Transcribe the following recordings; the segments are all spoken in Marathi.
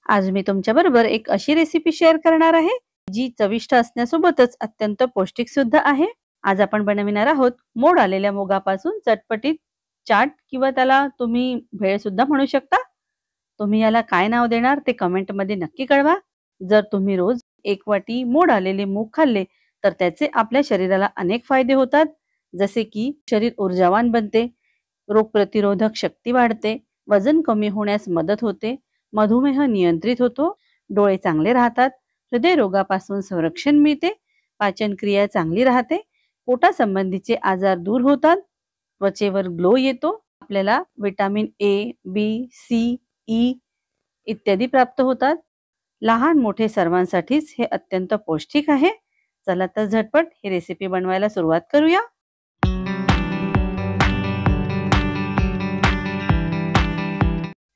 आज मी तुमच्याबरोबर एक अशी रेसिपी शेअर करणार आहे जी चविष्ट असण्यासोबतच अत्यंत पौष्टिक सुद्धा आहे। आज आपण बनविणार आहोत मोड आलेल्या मुगापासून चटपटीत चाट किंवा त्याला तुम्ही भेळ सुद्धा म्हणू शकता। तुम्ही याला काय नाव देणार ते कमेंट मध्ये नक्की कळवा। जर तुम्ही रोज एक वाटी मोड आलेले मूग खाल्ले तर त्याचे आपल्या शरीराला अनेक फायदे होतात, जसे की शरीर ऊर्जावान बनते, रोगप्रतिरोधक शक्ती वाढते, वजन कमी होण्यास मदत होते, मधुमेह नियंत्रित होतो, डोळे चांगले राहतात, हृदयरोगापासून संरक्षण मिळते, पाचन क्रिया चांगली राहते, पोटासंबंधीचे आजार दूर होतात, त्वचेवर ग्लो येतो, आपल्याला vitamin A, B, C, E इत्यादी प्राप्त होतात। लहान मोठे सर्वांसाठीच हे अत्यंत पौष्टिक आहे। चला तर झटपट ही रेसिपी बनवायला सुरुवात करूया।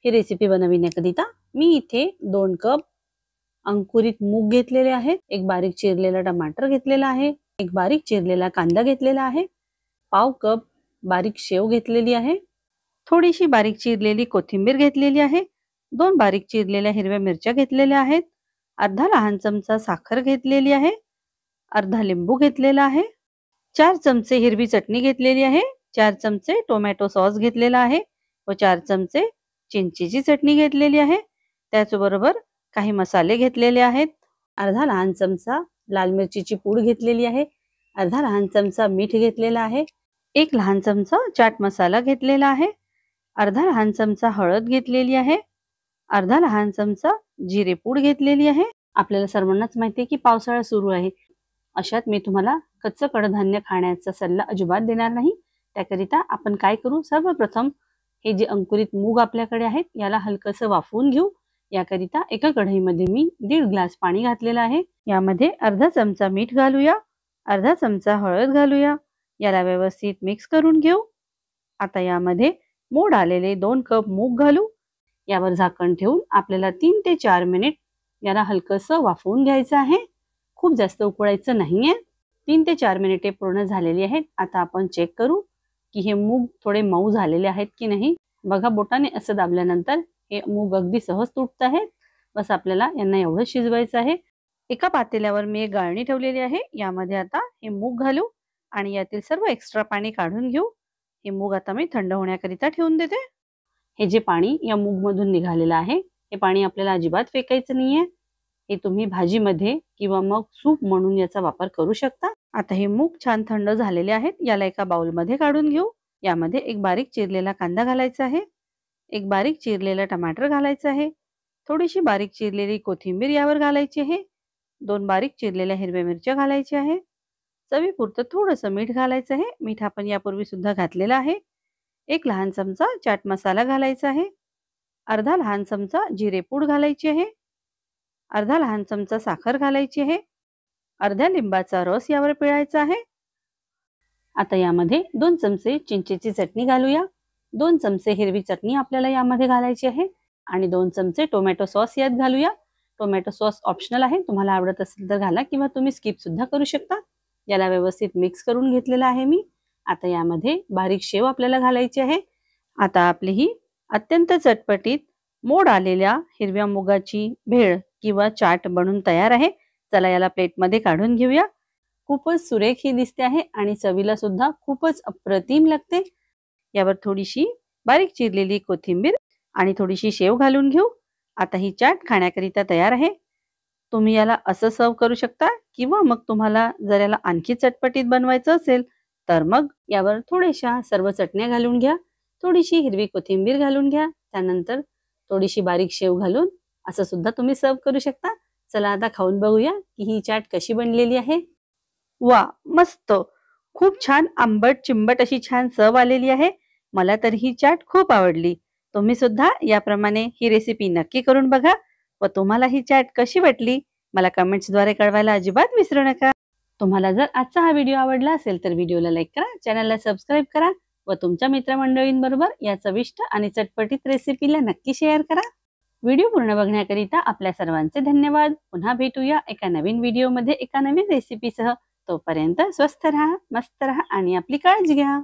ही रेसिपी बनविण्याकरिता मी इथे 2 कप अंकुरित मूग घेतलेले आहेत, एक बारीक चिरलेला टमाटर घेतलेला आहे, एक बारीक चिरलेला कांदा घेतलेला आहे, पाव कप बारीक शेव घेतलेली आहे, थोडीशी बारीक चिरलेली कोथिंबीर घेतलेली आहे, 2 बारीक चिरलेल्या हिरव्या मिरच्या घेतलेल्या आहेत, अर्धा लहान चमचा साखर घेतलेली आहे, अर्धा लिंबू घेतलेला आहे, 4 चमचे हिरवी चटणी घेतलेली आहे, 4 चमचे टोमॅटो सॉस घेतलेला आहे व 4 चमचे चिंचेची चटणी घेतलेली आहे। त्याचबरोबर काही मसाले घेतलेले आहेत, अर्धा लहान चमचा लाल मिरचीची पूड घेतलेली आहे, अर्धा लहान चमचा मीठ घेतलेला आहे, एक लहान चमचा चाट मसाला घेतलेला आहे, अर्धा लहान चमचा हळद घेतलेली आहे, अर्धा लहान चमचा जिरे पूड घेतलेली आहे। आपल्याला सर्वांनाच माहिती आहे की पावसाळा सुरू आहे, अशात मी तुम्हाला कच्चं कडधान्य खाण्याचा सल्ला अजिबात देणार नाही। त्याकरिता आपण काय करू, सर्वप्रथम हे जे अंकुरित मूग आपल्याकडे आहेत याला हलकसं वाफवून घेऊ। याकरिता एका कढईमध्ये मी 1.5 ग्लास पाणी घातलेलं आहे, यामध्ये अर्धा चमचा मीठ घालूया, अर्धा चमचा हळद घालूया, याला व्यवस्थित मिक्स करून घेऊ। आता यामध्ये मोड आलेले 2 कप मूग घालू, यावर झाकण ठेवून आपल्याला 3 ते 4 मिनिट याला हलकसं वाफवून घ्यायचं आहे, खूप जास्त उकळायचं नाहीये। 3 ते 4 मिनिटे पूर्ण झालेली आहेत। आता आपण चेक करू की हे मूग थोडे मऊ झालेले आहेत की नाही। बघा, बोटाने असं दाबल्यानंतर हे मूग अगदी सहज तुटत आहेत। बस आपल्याला यांना एवढं शिजवायचं आहे। एका पातेल्यावर मी एक गाळणी ठेवलेली आहे, यामध्ये आता हे मूग घालू आणि यातील सर्व एक्स्ट्रा पाणी काढून घेऊ। हे मूग आता मी थंड होण्याकरिता ठेवून देते। हे जे पाणी या मूग मधून निघालेलं आहे हे पाणी आपल्याला अजिबात फेकायचं नाहीये, हे तुम्ही भाजीमध्ये किंवा मग सूप म्हणून याचा वापर करू शकता। आता हे मूग छान थंड झालेले आहेत, याला एका बाउल मध्ये काढून घेऊ। यामध्ये एक बारीक चिरलेला कांदा घालायचा आहे, एक बारीक चिरलेला टमाटर घालायचा आहे, थोडीशी बारीक चिरलेली कोथिंबीर यावर घालायची आहे, 2 बारीक चिरलेल्या हिरव्या मिरच्या घालायच्या आहे, चवीपुरतं थोडंसं मीठ घालायचं आहे, मीठ आपण यापूर्वी सुद्धा घातलेलं आहे, एक लहान चमचा चाट मसाला घालायचा आहे, अर्धा लहान चमचा जिरे पूड घालायची आहे, अर्धा लहान चमचा साखर घालायची आहे, अर्ध्या लिंबाचा रस यावर पिळायचा आहे। आता यामध्ये 2 चमचे चिंचेची चटणी घालूया, 2 चमचे हिरवी चटणी आपल्याला यामध्ये घालायची आहे आणि 2 चमचे टोमॅटो सॉस यात घालूया। टोमॅटो सॉस ऑप्शनल आहे, तुम्हाला आवडत असेल तर घाला किंवा तुम्ही स्किप सुद्धा करू शकता। याला व्यवस्थित मिक्स करून घेतलेला आहे मी। आता यामध्ये बारीक शेव आपल्याला घालायची आहे। आता आपली ही अत्यंत चटपटीत मोड आलेल्या हिरव्या मुगाची भेळ किंवा चाट बनून तयार आहे। चला याला प्लेटमध्ये काढून घेऊया। खूपच सुरेख ही दिसते आहे आणि चवीला सुद्धा खूपच अप्रतिम लागते। यावर थोडीशी बारीक चिरलेली कोथिंबीर आणि थोडीशी शेव घालून घेऊ। आता ही चाट खाण्याकरिता तयार आहे। तुम्ही याला असं सर्व करू शकता किंवा मग तुम्हाला जर याला आणखी चटपटीत बनवायचं असेल तर मग यावर थोड्याशा सर्व चटण्या घालून घ्या, थोडीशी हिरवी कोथिंबीर घालून घ्या, त्यानंतर थोडीशी बारीक शेव घालून असं सुद्धा तुम्ही सर्व करू शकता। चला आता खाऊन बघूया की ही चाट कशी बनलेली आहे। वा, मस्त, खूप छान आंबट चिंबट अशी छान चव आलेली आहे। मला तर ही चाट खूप आवडली। तुम्ही सुद्धा याप्रमाणे ही रेसिपी नक्की करून बघा व तुम्हाला ही चाट कशी वाटली मला कमेंट्सद्वारे कळवायला अजिबात विसरू नका। तुम्हाला जर आजचा हा व्हिडिओ आवडला असेल तर व्हिडिओला लाईक करा, चॅनलला सबस्क्राईब करा व तुमच्या मित्रमंडळींबरोबर या चविष्ट आणि चटपटीत रेसिपीला नक्की शेअर करा। व्हिडिओ पूर्ण बघण्याकरिता आपल्या सर्वांचे धन्यवाद। पुन्हा भेटूया एका नवीन व्हिडिओमध्ये एका नवीन रेसिपीसह। तोपर्यंत स्वस्थ राहा, मस्त राहा आणि आपली काळजी घ्या।